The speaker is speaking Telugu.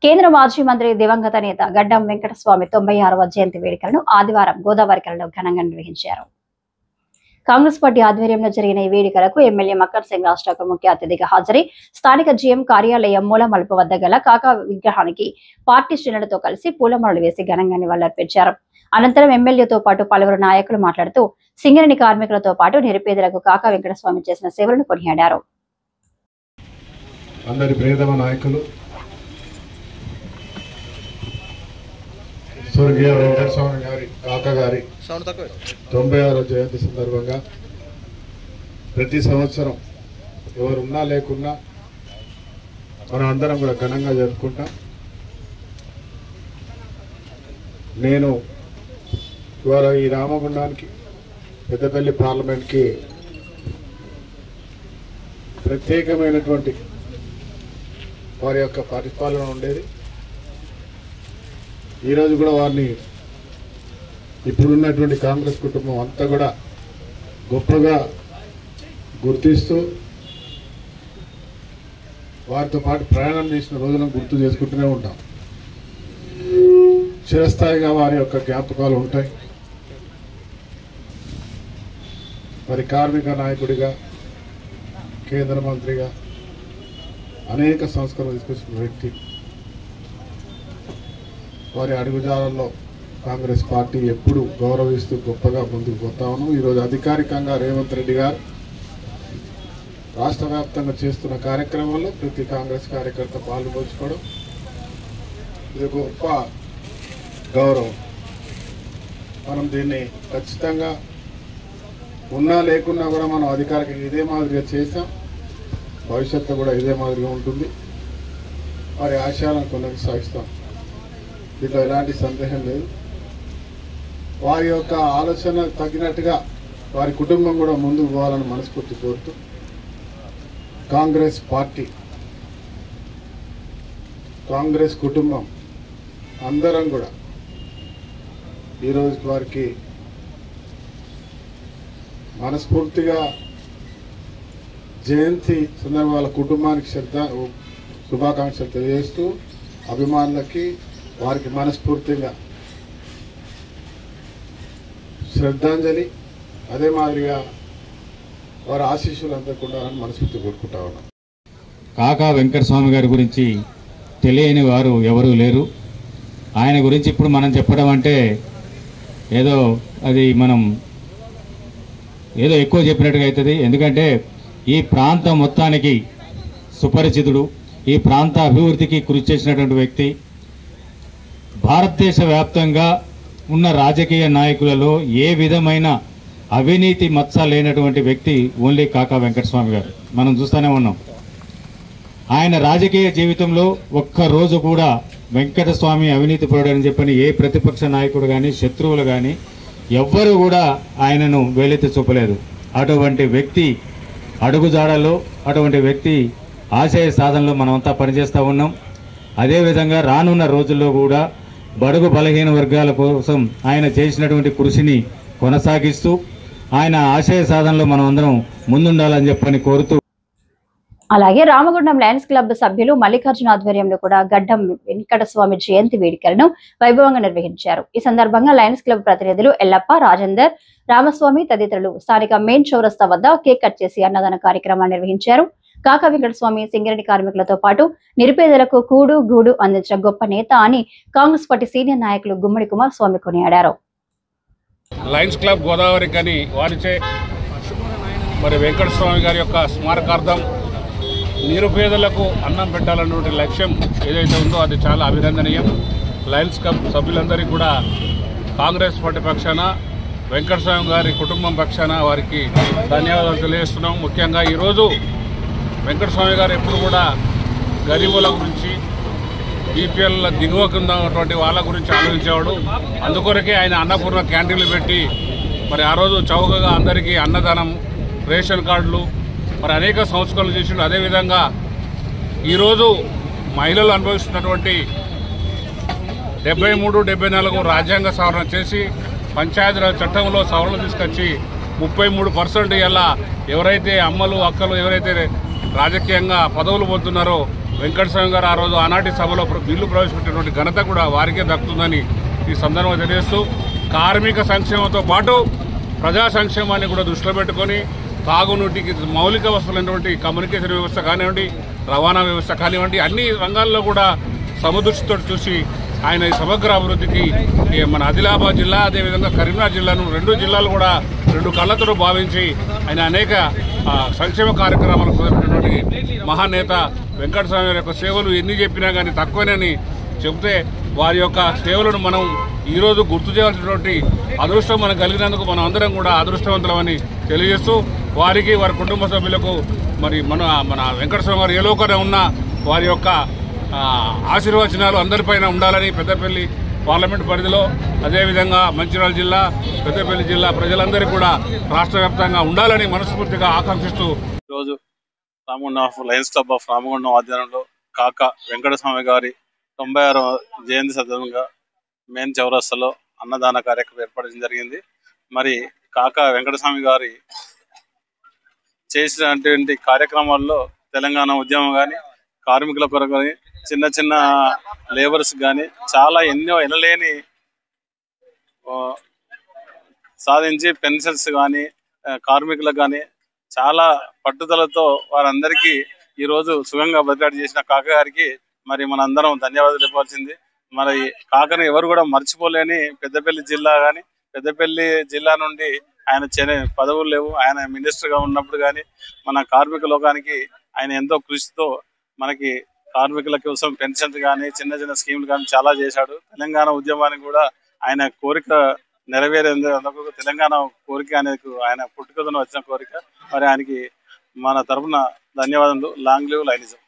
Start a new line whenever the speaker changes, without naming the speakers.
కేంద్ర మాజీ మంత్రి దివంగత నేత గడ్డం వెంకటస్వామి 96వ జయంతి వేడుకలను ఆదివారం గోదావరికలలో ఘనంగా నిర్వహించారు. కాంగ్రెస్ పార్టీ ఆధ్వర్యంలో జరిగిన ఈ వేడుకలకు ఎమ్మెల్యే మక్కర్ సింగ్ రాజ్ ఠాకూర్ ముఖ్య అతిథిగా హాజరై స్థానిక జీఎం కార్యాలయం మూలమలుపు వద్ద గల కాకా విగ్రహానికి పార్టీ శ్రేణులతో కలిసి పూలమాలలు వేసి ఘనంగా నివాళులర్పించారు. అనంతరం ఎమ్మెల్యేతో పాటు పలువురు నాయకులు మాట్లాడుతూ సింగరేణి కార్మికులతో పాటు నిరుపేదలకు కాకా వెంకటస్వామి చేసిన సేవలను కొనియాడారు.
అందరి ప్రియతమ నాయకులు స్వర్గీయ వెంకటస్వామి గారి కాకా గారి 96వ జయంతి సందర్భంగా ప్రతి సంవత్సరం ఎవరున్నా లేకున్నా మనం అందరం కూడా ఘనంగా జరుపుకుంటాం. నేను ఇవాళ ఈ రామగుండానికి పెద్దపల్లి పార్లమెంట్కి ప్రత్యేకమైనటువంటి వారి యొక్క పరిపాలన ఉండేది. ఈరోజు కూడా వారిని ఇప్పుడున్నటువంటి కాంగ్రెస్ కుటుంబం అంతా కూడా గొప్పగా గుర్తిస్తూ వారితో పాటు ప్రయాణం చేసిన రోజులను గుర్తు చేసుకుంటూనే ఉంటాం. చిరస్థాయిగా వారి యొక్క జ్ఞాపకాలు ఉంటాయి. మరి కార్మిక నాయకుడిగా, కేంద్ర మంత్రిగా అనేక సంస్కరణలు తీసుకొచ్చిన వ్యక్తి. వారి అడుగుజాడల్లో కాంగ్రెస్ పార్టీ ఎప్పుడు గౌరవిస్తూ గొప్పగా ముందుకు పోతా ఉన్నాం. ఈరోజు అధికారికంగా రేవంత్ రెడ్డి గారు రాష్ట్ర వ్యాప్తంగా చేస్తున్న కార్యక్రమంలో ప్రతి కాంగ్రెస్ కార్యకర్త పాల్గొంచుకోవడం ఇది గొప్ప గౌరవం. మనం దీన్ని ఖచ్చితంగా ఉన్నా లేకున్నా కూడా మనం అధికారికంగా ఇదే మాదిరిగా చేసాం. భవిష్యత్తు కూడా ఇదే మాదిరిగా ఉంటుంది. వారి ఆశయాలను కొనసాగిస్తాం. దీంట్లో ఎలాంటి సందేహం లేదు. వారి యొక్క ఆలోచన తగినట్టుగా వారి కుటుంబం కూడా ముందుకు పోవాలని మనస్ఫూర్తి కోరుతూ కాంగ్రెస్ పార్టీ, కాంగ్రెస్ కుటుంబం అందరం కూడా ఈరోజు వారికి మనస్ఫూర్తిగా జయంతి సందర్భాల కుటుంబానికి శుభాకాంక్షలు తెలియజేస్తూ అభిమానులకి వారికి మనస్ఫూర్తిగా శ్రద్ధాంజలి, అదే మాదిరిగా వారి ఆశీస్సులు అందకుండాలని మనస్ఫూర్తి కోరుకుంటా ఉన్నాం.
కాకా వెంకటస్వామి గారి గురించి తెలియని వారు ఎవరూ లేరు. ఆయన గురించి ఇప్పుడు మనం చెప్పడం అంటే ఏదో అది మనం ఏదో ఎక్కువ చెప్పినట్టుగా అవుతుంది. ఎందుకంటే ఈ ప్రాంతం మొత్తానికి సుపరిచితుడు, ఈ ప్రాంత అభివృద్ధికి కృషి చేసినటువంటి వ్యక్తి. భారతదేశ వ్యాప్తంగా ఉన్న రాజకీయ నాయకులలో ఏ విధమైన అవినీతి మచ్చ లేనటువంటి వ్యక్తి ఓన్లీ కాకా వెంకటస్వామి గారు. మనం చూస్తూనే ఉన్నాం. ఆయన రాజకీయ జీవితంలో ఒక్కరోజు కూడా వెంకటస్వామి అవినీతి పరుడని చెప్పని ఏ ప్రతిపక్ష నాయకుడు కానీ, శత్రువులు కానీ ఎవ్వరూ కూడా ఆయనను వేలెత్తి చూపలేదు. అటువంటి వ్యక్తి అడుగుజాడలో, అటువంటి వ్యక్తి ఆశయ సాధనలో మనమంతా పనిచేస్తూ ఉన్నాం. అదేవిధంగా రానున్న రోజుల్లో కూడా బడుగు బలహీన వర్గాల కోసం ఆయన చేసినటువంటి కృషిని కొనసాగిస్తూ ఆయన ఆశయ సాధనలో మనం అందరం ముందుండాలని చెప్పని కోరుతూ,
అలాగే రామగుండం లయన్స్ క్లబ్ సభ్యులు మల్లికార్జున ఆధ్వర్యంలో కూడా గడ్డం వెంకటస్వామి జయంతి వేడుకలను వైభవంగా నిర్వహించారు. ఈ సందర్భంగా లయన్స్ క్లబ్ ప్రతినిధులు ఎల్లప్ప, రాజేందర్, రామస్వామి తదితరులు స్థానిక మెయిన్ చౌరస్తా వద్ద కేక్ కట్ చేసి అన్నదాన కార్యక్రమాన్ని నిర్వహించారు. కాకా వెంకటస్వామి సింగరేణి కార్మికులతో పాటు నిరుపేదలకు కూడు గూడు అందించిన గొప్ప నేత అని కాంగ్రెస్ పార్టీ సీనియర్ నాయకులు గుమ్మడి కుమార్ స్వామి కొనియాడారు.
లయన్స్ క్లబ్ గోదావరి కని వారిచే మరి వెంకటస్వామి గారి యొక్క స్మారకార్థం నిరుపేదలకు అన్నం పెట్టాలన్నటువంటి లక్ష్యం ఏదైతే ఉందో అది చాలా అభినందనీయం. లయన్స్ క్లబ్ సభ్యులందరికీ కూడా కాంగ్రెస్ పార్టీ పక్షాన, వెంకటస్వామి గారి కుటుంబం పక్షాన వారికి ధన్యవాదాలు తెలియజేస్తున్నాం. ముఖ్యంగా ఈరోజు వెంకటస్వామి గారు ఎప్పుడు కూడా గరీబుల గురించి, బీపీఎల్ దిగువ కింద ఉన్నటువంటి వాళ్ళ గురించి ఆలోచించేవాడు. అందుకొరకే ఆయన అన్నపూర్ణ క్యాంటీన్లు పెట్టి మరి ఆ రోజు చౌకగా అందరికీ అన్నదానం, రేషన్ కార్డులు మరి అనేక సంస్కరణలు చేసిండు. అదేవిధంగా ఈరోజు మహిళలు అనుభవిస్తున్నటువంటి 73, 74 రాజ్యాంగ సవరణ చేసి పంచాయతీరాజ్ చట్టంలో సవరణలు తీసుకొచ్చి 33% ఇలా ఎవరైతే అమ్మలు, అక్కలు ఎవరైతే రాజకీయంగా పదవులు పొందుతున్నారో వెంకటస్వామి గారు ఆ రోజు ఆనాటి సభలో బిల్లు ప్రవేశపెట్టినటువంటి ఘనత కూడా వారికే దక్కుతుందని ఈ సందర్భంగా తెలియజేస్తూ కార్మిక సంక్షేమంతో పాటు ప్రజా సంక్షేమాన్ని కూడా దృష్టిలో పెట్టుకొని తాగునీటికి మౌలిక వసతులైనటువంటి కమ్యూనికేషన్ వ్యవస్థ కానివ్వండి, రవాణా వ్యవస్థ కానివ్వండి, అన్ని రంగాల్లో కూడా సమదృష్టితో చూసి ఆయన ఈ సమగ్ర అభివృద్ధికి మన ఆదిలాబాద్ జిల్లా అదేవిధంగా కరీంనగర్ జిల్లాను 2 జిల్లాలు కూడా 2 కళ్లతో భావించి ఆయన అనేక సంక్షేమ కార్యక్రమాలు చేపట్టినటువంటి మహానేత వెంకటస్వామి గారి యొక్క సేవలు ఎన్ని చెప్పినా కానీ తక్కువనని చెబితే వారి యొక్క సేవలను మనం ఈరోజు గుర్తు చేయాల్సినటువంటి అదృష్టం మనకు కలిగినందుకు మనం అందరం కూడా అదృష్టవంతులమని తెలియజేస్తూ వారికి వారి కుటుంబ సభ్యులకు మరి మన వెంకటస్వామి గారు ఏ లోకనే ఉన్నా వారి యొక్క ఆశీర్వచనాలు అందరిపైన ఉండాలని పెద్దపల్లి పార్లమెంట్ పరిధిలో అదేవిధంగా మంచిర్యాల జిల్లా పెద్దపల్లి జిల్లా ప్రజలందరికీ కూడా రాష్ట్ర వ్యాప్తంగా ఉండాలని మనస్ఫూర్తిగా ఆకాంక్షిస్తూ
ఈరోజు Ramagundam Lions club of Ramagundam ఆధ్వర్యంలో కాకా వెంకటస్వామి గారి 96వ జయంతి సందర్భంగా మెయిన్ చౌరస్తాలో అన్నదాన కార్యక్రమం ఏర్పడడం జరిగింది. మరి కాకా వెంకటస్వామి గారి చేసినటువంటి కార్యక్రమాల్లో తెలంగాణ ఉద్యమం కానీ, కార్మికుల కొరకు కానీ, చిన్న చిన్న లేబర్స్ కానీ చాలా ఎన్నో ఎనలేని సాధించి పెన్షన్స్ కానీ కార్మికులకు కానీ చాలా పట్టుదలతో వారందరికీ ఈరోజు సుఖంగా బదిలాట చేసిన కాక గారికి మరి మనందరం ధన్యవాదాలు ఇవ్వాల్సింది. మరి కాకని ఎవరు కూడా మర్చిపోలేని పెద్దపల్లి జిల్లా కానీ, పెద్దపల్లి జిల్లా నుండి ఆయన పదవులు లేవు, ఆయన మినిస్టర్గా ఉన్నప్పుడు కానీ మన కార్మిక లోకానికి ఆయన ఎంతో కృషితో మనకి కార్మికుల కోసం పెన్షన్స్ కానీ చిన్న చిన్న స్కీములు కానీ చాలా చేశాడు. తెలంగాణ ఉద్యమానికి కూడా ఆయన కోరిక నెరవేరేందుకు తెలంగాణ కోరిక అనేది ఆయన పుట్టుకతో వచ్చిన కోరిక. మరి ఆయనకి మన తరఫున ధన్యవాదాలు. Long live లైనిజం.